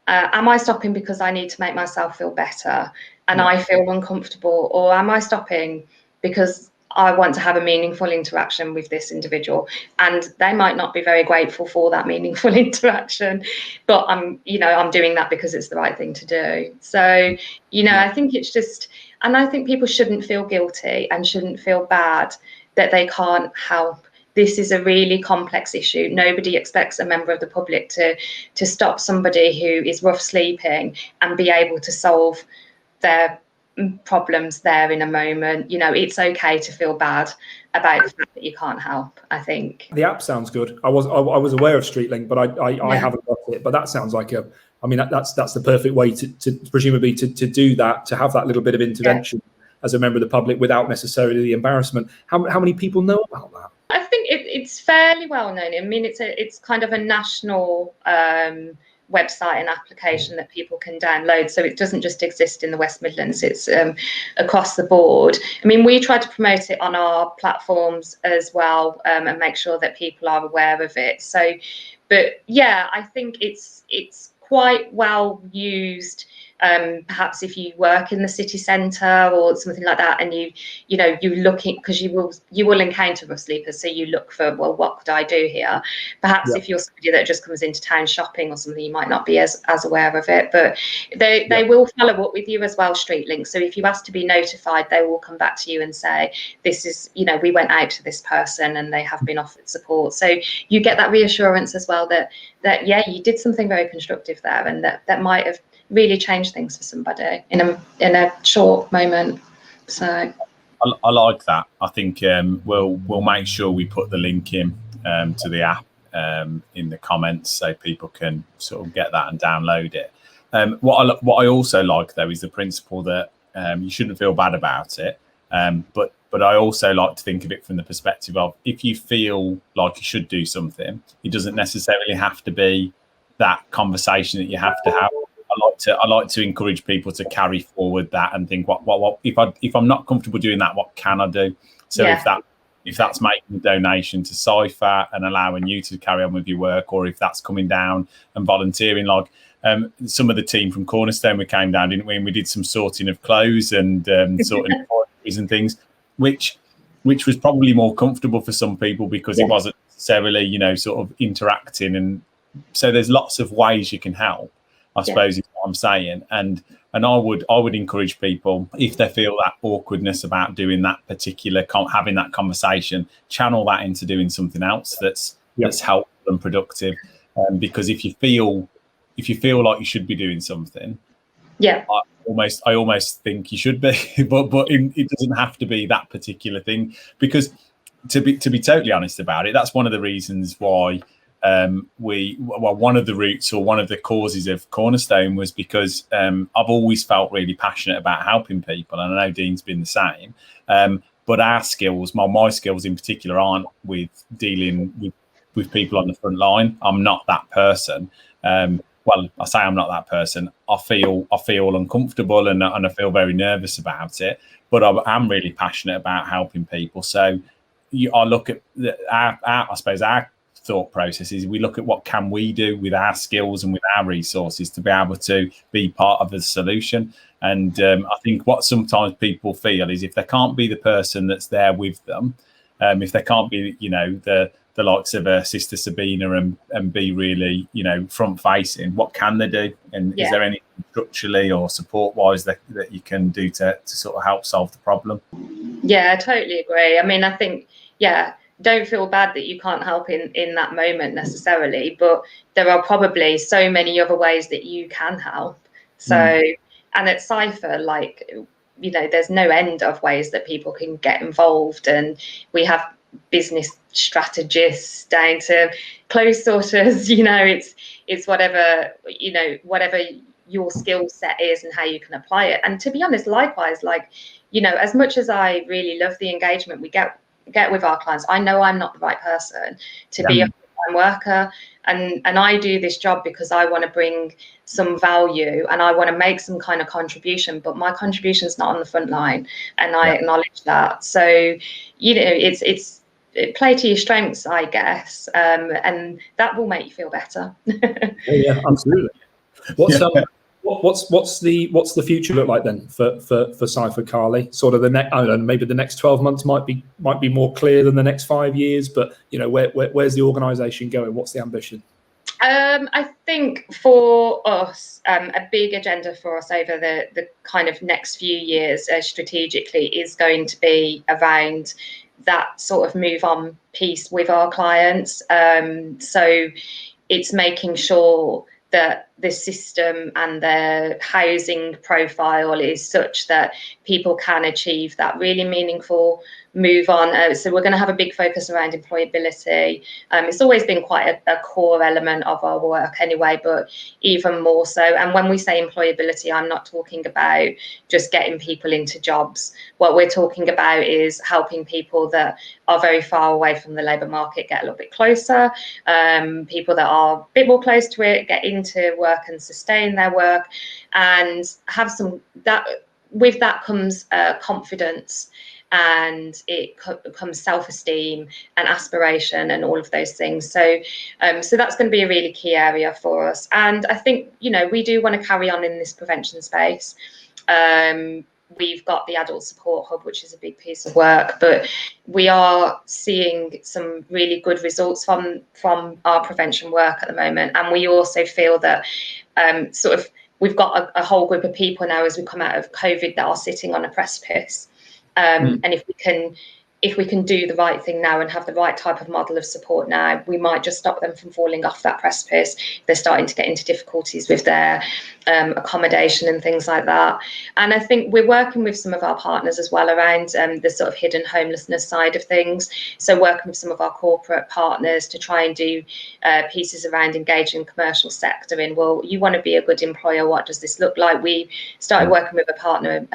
Am I stopping because I need to make myself feel better and I feel uncomfortable? Or am I stopping because I want to have a meaningful interaction with this individual, and they might not be very grateful for that meaningful interaction, but I'm doing that because it's the right thing to do. So, I think it's just, and I think people shouldn't feel guilty and shouldn't feel bad that they can't help. This is a really complex issue. Nobody expects a member of the public to stop somebody who is rough sleeping and be able to solve their problems there in a moment. It's okay to feel bad about the fact that you can't help, I think. The app sounds good. I was aware of StreetLink, but I haven't got it. But that sounds like that's the perfect way to presumably to do that, to have that little bit of intervention as a member of the public without necessarily the embarrassment. How many people know about that? I think it's fairly well known. I mean, it's kind of a national website and application that people can download. So it doesn't just exist in the West Midlands, it's across the board. I mean, we try to promote it on our platforms as well, and make sure that people are aware of it. So, but yeah, I think it's quite well used. Perhaps if you work in the city centre or something like that, and you're looking, because you will encounter rough sleepers, so you look for, well, what could I do here? Perhaps if you're somebody that just comes into town shopping or something, you might not be as aware of it, but they will follow up with you as well, StreetLink. So if you ask to be notified, they will come back to you and say, this is, we went out to this person and they have been offered support. So you get that reassurance as well that you did something very constructive there, and that might have really change things for somebody in a short moment. So I like that. I think we'll make sure we put the link in to the app in the comments, so people can sort of get that and download it. What I also like, though, is the principle that you shouldn't feel bad about it, but I also like to think of it from the perspective of, if you feel like you should do something, it doesn't necessarily have to be that conversation that you have to have. I like to encourage people to carry forward that and think, what if I'm not comfortable doing that, what can I do? So if that's making a donation to Cypher and allowing you to carry on with your work, or if that's coming down and volunteering, like some of the team from Cornerstone, we came down, didn't we? And we did some sorting of clothes and sorting of toiletries and things, which was probably more comfortable for some people, because it wasn't necessarily, sort of interacting. And so there's lots of ways you can help, I suppose, is what I'm saying. And I would encourage people, if they feel that awkwardness about doing that particular, having that conversation, channel that into doing something else that's helpful and productive. Because if you feel like you should be doing something, I almost think you should be, but it doesn't have to be that particular thing. Because to be totally honest about it, that's one of the reasons why one of the roots or one of the causes of Cornerstone was because I've always felt really passionate about helping people, and I know Dean's been the same. But our skills, my skills in particular, aren't with dealing with people on the front line. I'm not that person. Well, I say I'm not that person. I feel uncomfortable and I feel very nervous about it. But I'm really passionate about helping people. So I look at I suppose our thought process is we look at what can we do with our skills and with our resources to be able to be part of the solution. And I think what sometimes people feel is if they can't be the person that's there with them, if they can't be, the likes of Sister Sabina and be really, front facing, what can they do? And is there anything structurally or support wise that you can do to sort of help solve the problem? Yeah, I totally agree. I mean, I think, don't feel bad that you can't help in that moment necessarily, but there are probably so many other ways that you can help. So, and at Cypher, there's no end of ways that people can get involved, and we have business strategists down to clothes sorters. It's whatever your skill set is and how you can apply it. And to be honest, likewise, as much as I really love the engagement we get with our clients, I know I'm not the right person to be a full-time worker, and I do this job because I want to bring some value and I want to make some kind of contribution, but my contribution is not on the front line, and I acknowledge that. So it's play to your strengths, I guess, and that will make you feel better. Yeah, absolutely. What's the future look like then for Cypher, Carly? Sort of I don't know, maybe the next 12 months might be more clear than the next 5 years, but where's the organisation going? What's the ambition? I think for us, a big agenda for us over the kind of next few years strategically is going to be around that sort of move on piece with our clients. So it's making sure that the system and the housing profile is such that people can achieve that really meaningful move on. So we're going to have a big focus around employability. It's always been quite a core element of our work anyway, but even more so. And when we say employability, I'm not talking about just getting people into jobs. What we're talking about is helping people that are very far away from the labour market get a little bit closer, people that are a bit more close to it, get into work and sustain their work, and have that. With that comes confidence, and it comes self-esteem and aspiration and all of those things. So that's going to be a really key area for us. And I think, we do want to carry on in this prevention space. We've got the Adult Support Hub, which is a big piece of work, but we are seeing some really good results from our prevention work at the moment. And we also feel that we've got a whole group of people now as we come out of COVID that are sitting on a precipice. And if we can do the right thing now and have the right type of model of support now, we might just stop them from falling off that precipice. They're starting to get into difficulties with their accommodation and things like that. And I think we're working with some of our partners as well around the sort of hidden homelessness side of things. So working with some of our corporate partners to try and do pieces around engaging the commercial sector in, well, you want to be a good employer, what does this look like? We started working with a partner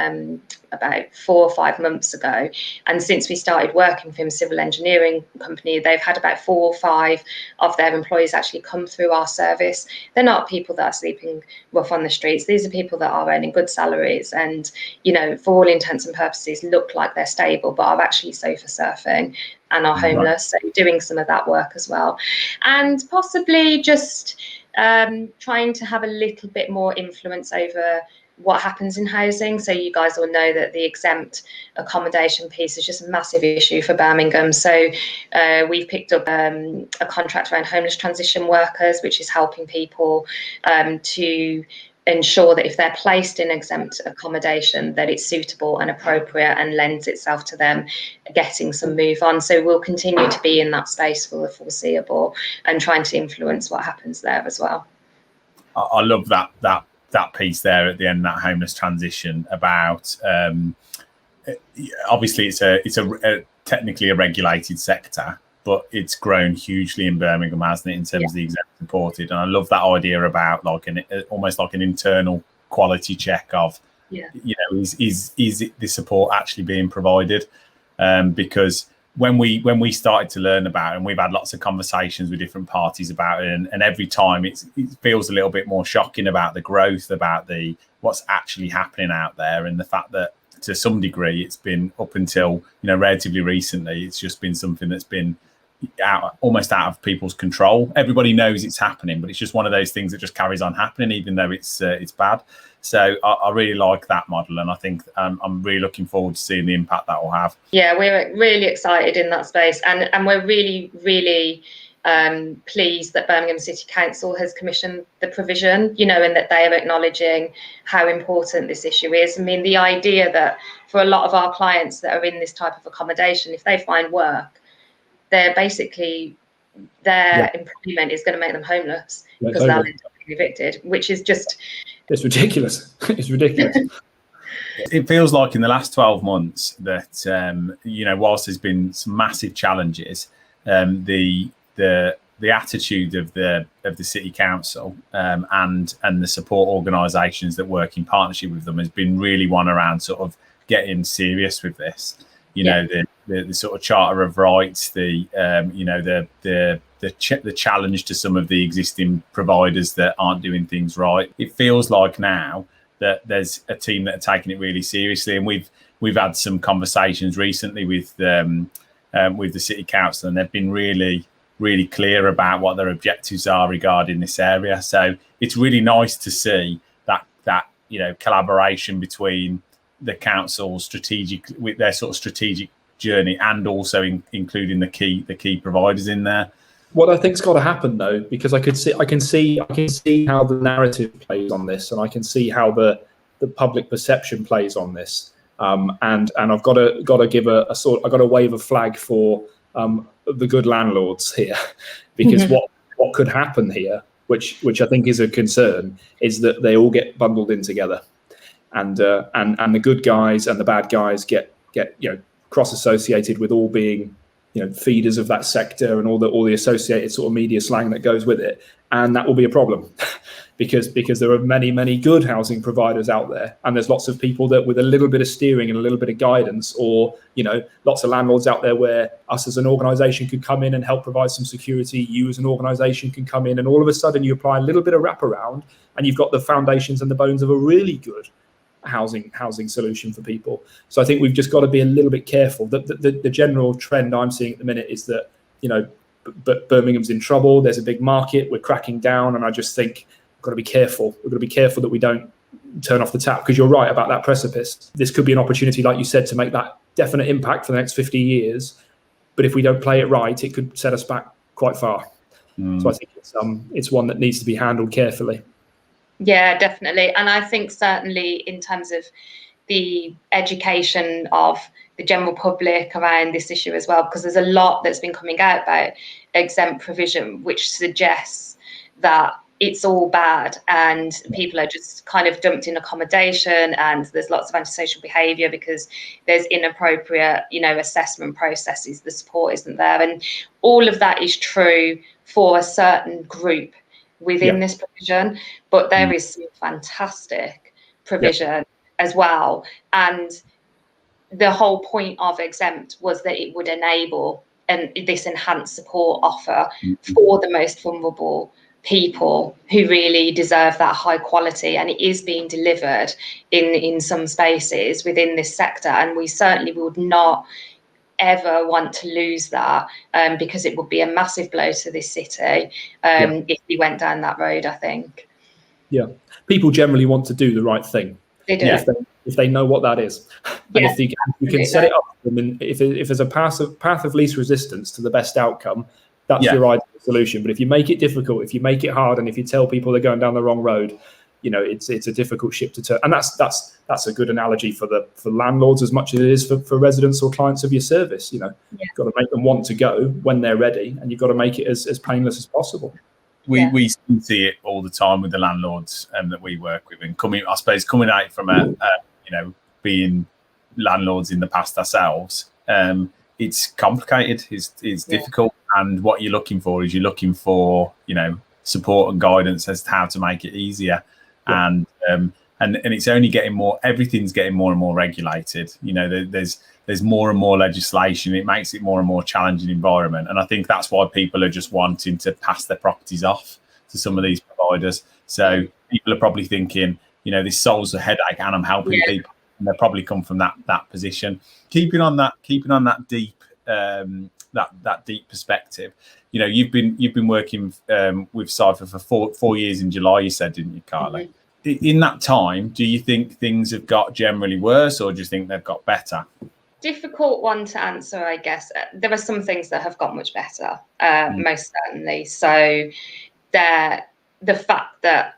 about 4 or 5 months ago, and since we started working with him, civil engineering company, they've had about 4 or 5 of their employees actually come through our service. They're not people that are sleeping rough on the streets. These are people that are earning good salaries and, for all intents and purposes, look like they're stable, but are actually sofa surfing and are homeless. So doing some of that work as well, and possibly just trying to have a little bit more influence over what happens in housing. So you guys all know that the exempt accommodation piece is just a massive issue for Birmingham. So we've picked up a contract around homeless transition workers, which is helping people to ensure that if they're placed in exempt accommodation, that it's suitable and appropriate and lends itself to them getting some move on. So we'll continue to be in that space for the foreseeable and trying to influence what happens there as well. I love that piece there at the end, that homeless transition about obviously it's a technically a regulated sector, but it's grown hugely in Birmingham, hasn't it, in terms of the exempt supported. And I love that idea about like almost like an internal quality check of, is the support actually being provided? Because when we started to learn about it, and we've had lots of conversations with different parties about it, and every time it feels a little bit more shocking about the growth, about what's actually happening out there, and the fact that to some degree it's been up until relatively recently, it's just been something that's been almost out of people's control. Everybody knows it's happening, but it's just one of those things that just carries on happening, even though it's bad. So I really like that model, and I think I'm really looking forward to seeing the impact that will have. Yeah, we're really excited in that space, and we're really, really pleased that Birmingham City Council has commissioned the provision, and that they are acknowledging how important this issue is. I mean, the idea that for a lot of our clients that are in this type of accommodation, if they find work, they're basically, their employment is going to make them homeless because they'll end up being evicted, which is just... It's ridiculous. It's ridiculous. It feels like in the last 12 months that, whilst there's been some massive challenges, the attitude of the city council and the support organisations that work in partnership with them has been really one around sort of getting serious with this. The sort of Charter of Rights, the challenge to some of the existing providers that aren't doing things right. It feels like now that there's a team that are taking it really seriously, and we've had some conversations recently with the city council, and they've been really, really clear about what their objectives are regarding this area. So it's really nice to see that collaboration between the council with their sort of strategic journey, and also including the key providers in there. What I think's got to happen though, because I can see how the narrative plays on this, and I can see how the public perception plays on this. And I've got to give I've got to wave a flag for the good landlords here, because what could happen here, which I think is a concern, is that they all get bundled in together, and the good guys and the bad guys get cross-associated with all being feeders of that sector and all the associated sort of media slang that goes with it, and that will be a problem because there are many good housing providers out there, and there's lots of people that with a little bit of steering and a little bit of guidance, or lots of landlords out there where us as an organisation could come in and help provide some security. You as an organisation can come in, and all of a sudden you apply a little bit of wraparound, and you've got the foundations and the bones of a really good housing solution for people. So I think we've just got to be a little bit careful. The general trend I'm seeing at the minute is that Birmingham's in trouble. There's a big market. We're cracking down, and I just think we've got to be careful. We've got to be careful that we don't turn off the tap, because you're right about that precipice. This could be an opportunity, like you said, to make that definite impact for the next 50 years. But if we don't play it right, it could set us back quite far. So I think it's one that needs to be handled carefully. Yeah, definitely. And I think certainly in terms of the education of the general public around this issue as well, because there's a lot that's been coming out about exempt provision, which suggests that it's all bad and people are just kind of dumped in accommodation, and there's lots of antisocial behaviour because there's inappropriate, assessment processes, the support isn't there. And all of that is true for a certain group within this provision, but there is some fantastic provision as well. And the whole point of exempt was that it would enable this enhanced support offer for the most vulnerable people who really deserve that high quality, and it is being delivered in some spaces within this sector, and we certainly would not ever want to lose that, because it would be a massive blow to this city if we went down that road, I think. Yeah, people generally want to do the right thing, They do. If they know what that is, and if you can set it up for them, and if there's a path of least resistance to the best outcome, that's your ideal solution. But if you make it difficult, if you make it hard, and if you tell people they're going down the wrong road, it's a difficult ship to turn. And that's a good analogy for landlords as much as it is for residents or clients of your service. You've got to make them want to go when they're ready, and you've got to make it as painless as possible. We see it all the time with the landlords that we work with, and coming out from being landlords in the past ourselves, it's complicated, it's difficult, and what you're looking for is support and guidance as to how to make it easier. And it's only getting more, everything's getting more and more regulated. There's more and more legislation. It makes it more and more challenging environment. And I think that's why people are just wanting to pass their properties off to some of these providers. So people are probably thinking, this solves the headache and I'm helping people. And they probably come from that position. Keeping on that deep that deep perspective. You've been working with Cypher for 4 years in July, you said, didn't you, Carly? Mm-hmm. In that time, do you think things have got generally worse, or do you think they've got better? Difficult one to answer, I guess. There are some things that have got much better, most certainly. So the fact that,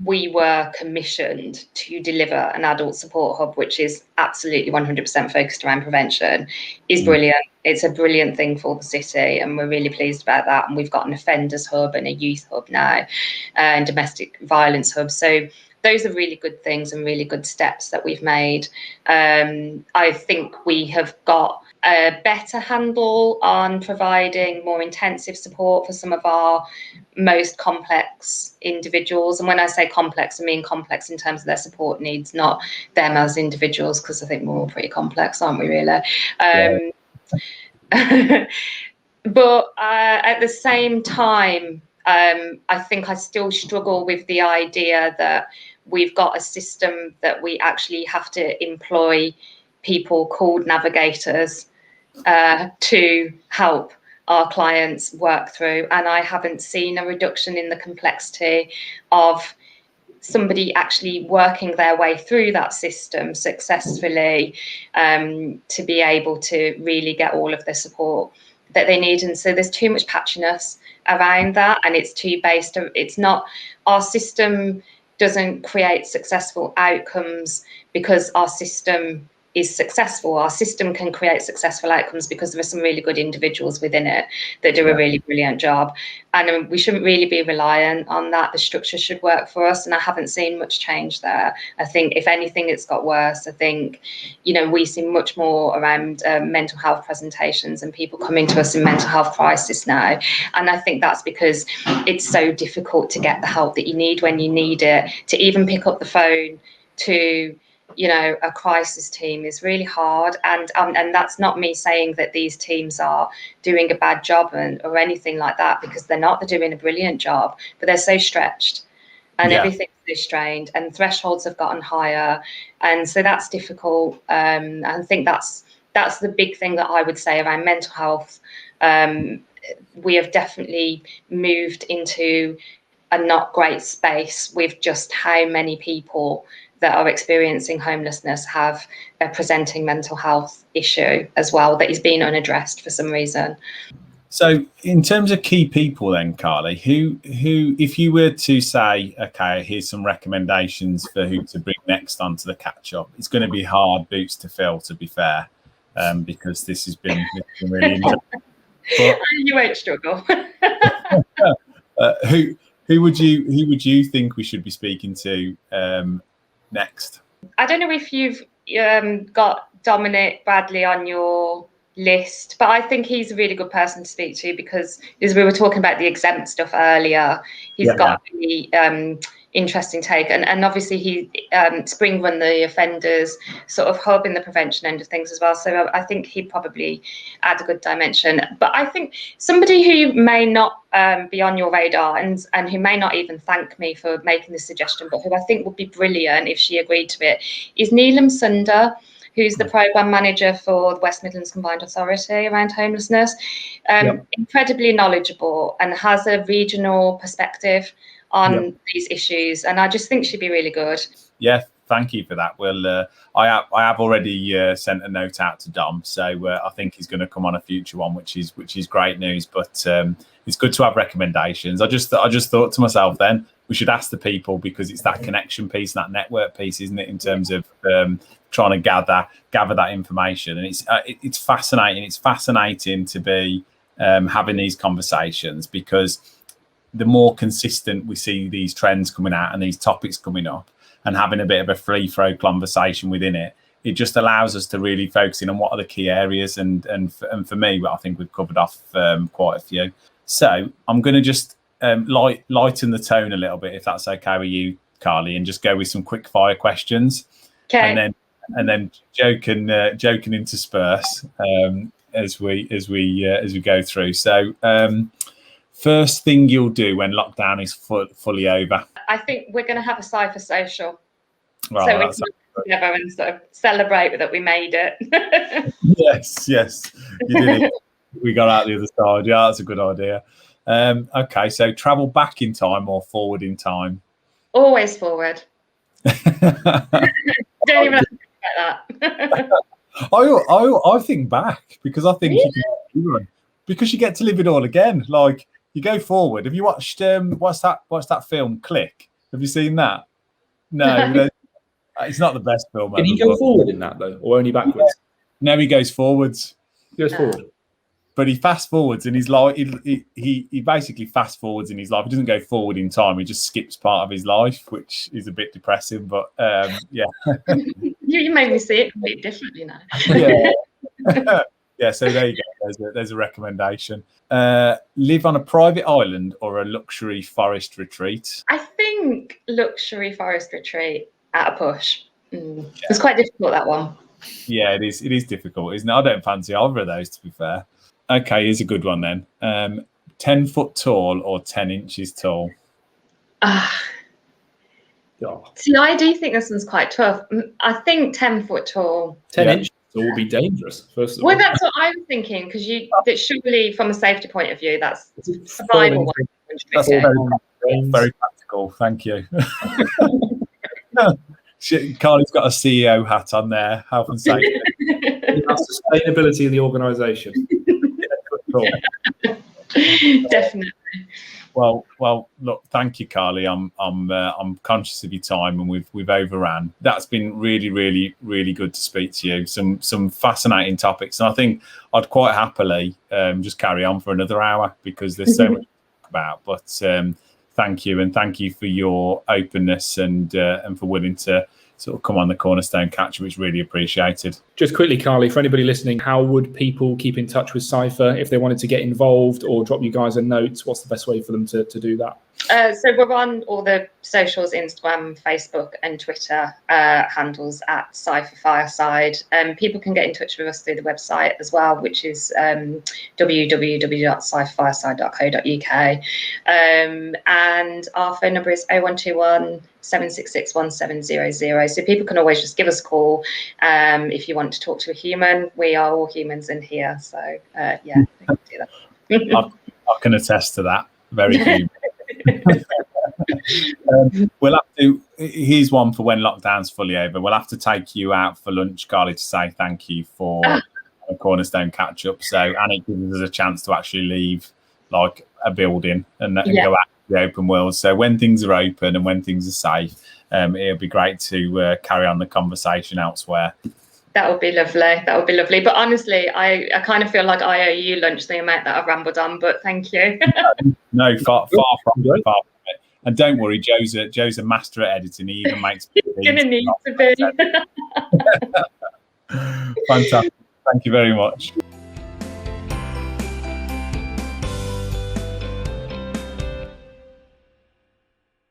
we were commissioned to deliver an adult support hub, which is absolutely 100% focused around prevention, is brilliant. It's a brilliant thing for the city, and we're really pleased about that. And we've got an offenders hub and a youth hub now, and domestic violence hub. So those are really good things and really good steps that we've made. I think we have got a better handle on providing more intensive support for some of our most complex individuals. And when I say complex, I mean complex in terms of their support needs, not them as individuals, because I think we're all pretty complex, aren't we, really? But at the same time, I think I still struggle with the idea that we've got a system that we actually have to employ people called navigators to help our clients work through. And I haven't seen a reduction in the complexity of somebody actually working their way through that system successfully to be able to really get all of the support that they need. And so there's too much patchiness around that, and it's not, our system doesn't create successful outcomes because our system is successful. Our system can create successful outcomes because there are some really good individuals within it that do a really brilliant job. And we shouldn't really be reliant on that. The structure should work for us. And I haven't seen much change there. I think if anything, it's got worse. I think, we see much more around mental health presentations and people coming to us in mental health crisis now. And I think that's because it's so difficult to get the help that you need when you need it. To even pick up the phone to a crisis team is really hard, and that's not me saying that these teams are doing a bad job or anything like that, because they're not. They're doing a brilliant job, but they're so stretched and everything's so strained, and thresholds have gotten higher, and so that's difficult. I think that's the big thing that I would say around mental health. We have definitely moved into a not great space with just how many people that are experiencing homelessness have a presenting mental health issue as well that is being unaddressed for some reason. So in terms of key people then, Carly, who if you were to say, okay, here's some recommendations for who to bring next onto the catch up, it's going to be hard boots to fill, to be fair, because this has been really interesting. But, you won't struggle. who would you think we should be speaking to next? I don't know if you've got Dominic Bradley on your list, but I think he's a really good person to speak to, because as we were talking about the exempt stuff earlier, he's got a really interesting take, and obviously he Spring run the offenders sort of hub in the prevention end of things as well, so I think he'd probably add a good dimension. But I think somebody who may not be on your radar and who may not even thank me for making this suggestion, but who I think would be brilliant if she agreed to it, is Neelam Sunder, who's the programme manager for the West Midlands Combined Authority around homelessness. Incredibly knowledgeable and has a regional perspective on these issues, and I just think she'd be really good. Yeah, thank you for that. Well, I have already sent a note out to Dom, so I think he's going to come on a future one, which is great news. But it's good to have recommendations. I just thought to myself then, we should ask the people, because it's that connection piece, that network piece, isn't it, in terms of trying to gather that information. And it's fascinating. It's fascinating to be having these conversations, because the more consistent we see these trends coming out and these topics coming up, and having a bit of a free flow conversation within it, it just allows us to really focus in on what are the key areas. And for me, well, I think we've covered off quite a few. So I'm going to just lighten the tone a little bit, if that's okay with you, Carly, and just go with some quick fire questions. Okay. And then Joe can intersperse as we go through. So first thing you'll do when lockdown is fully over? I think we're going to have a Cypher social. Well, so we can come together and sort of celebrate that we made it. Yes, you did it. We got out the other side. Yeah, that's a good idea. Okay, so travel back in time or forward in time? Always forward. Don't even have to think about that. I think back, because I think because you get to live it all again. Like, you go forward. Have you watched what's that film, Click? Have you seen that? No, it's not the best film. Can he go forward in that though, or only backwards? Yeah. No, he goes forwards. He goes forward. But he fast forwards in his life. He basically fast forwards in his life. He doesn't go forward in time. He just skips part of his life, which is a bit depressing. But yeah. You made me see it completely differently now. Yeah. Yeah. So there you go. There's a recommendation. Live on a private island or a luxury forest retreat? I think luxury forest retreat at a push. It's quite difficult, that one. Yeah, it is difficult, isn't it? I don't fancy either of those, to be fair. Okay, here's a good one then. 10 foot tall or 10 inches tall? See, I do think this one's quite tough. I think 10 foot tall. 10 inches tall would be dangerous, first of all. Well, that's what I was thinking, because that surely, from a safety point of view, that's survival. That's very practical. Thank you. Carly's got a CEO hat on there, health and safety. Sustainability of the organisation. Definitely. Well, look, thank you, Carly. I'm conscious of your time, and we've overran. That's been really, really, really good to speak to you. Some fascinating topics, and I think I'd quite happily just carry on for another hour, because there's so much to talk about. But thank you, and thank you for your openness and for willing to sort of come on the Cornerstone Catch Up. It's really appreciated. Just quickly, Carly, for anybody listening, how would people keep in touch with Cypher if they wanted to get involved or drop you guys a note? What's the best way for them to do that? So we're on all the socials, Instagram, Facebook and Twitter handles at SIFA Fireside. People can get in touch with us through the website as well, which is www.cypherfireside.co.uk. And our phone number is 0121 766 1700. So people can always just give us a call if you want to talk to a human. We are all humans in here. So yeah, we can do that. I can attest to that. Very few. We'll have to. Here's one for when lockdown's fully over. We'll have to take you out for lunch, Carly, to say thank you for a Cornerstone Catch Up. So, and it gives us a chance to actually leave like a building and go out to the open world. So when things are open and when things are safe, it'll be great to carry on the conversation elsewhere. That would be lovely. That would be lovely. But honestly, I kind of feel like I owe you lunch, the amount that I've rambled on. But thank you. No, far from it. And don't worry, Joe's a master at editing. He even makes. He's gonna need to be. Fantastic. Thank you very much.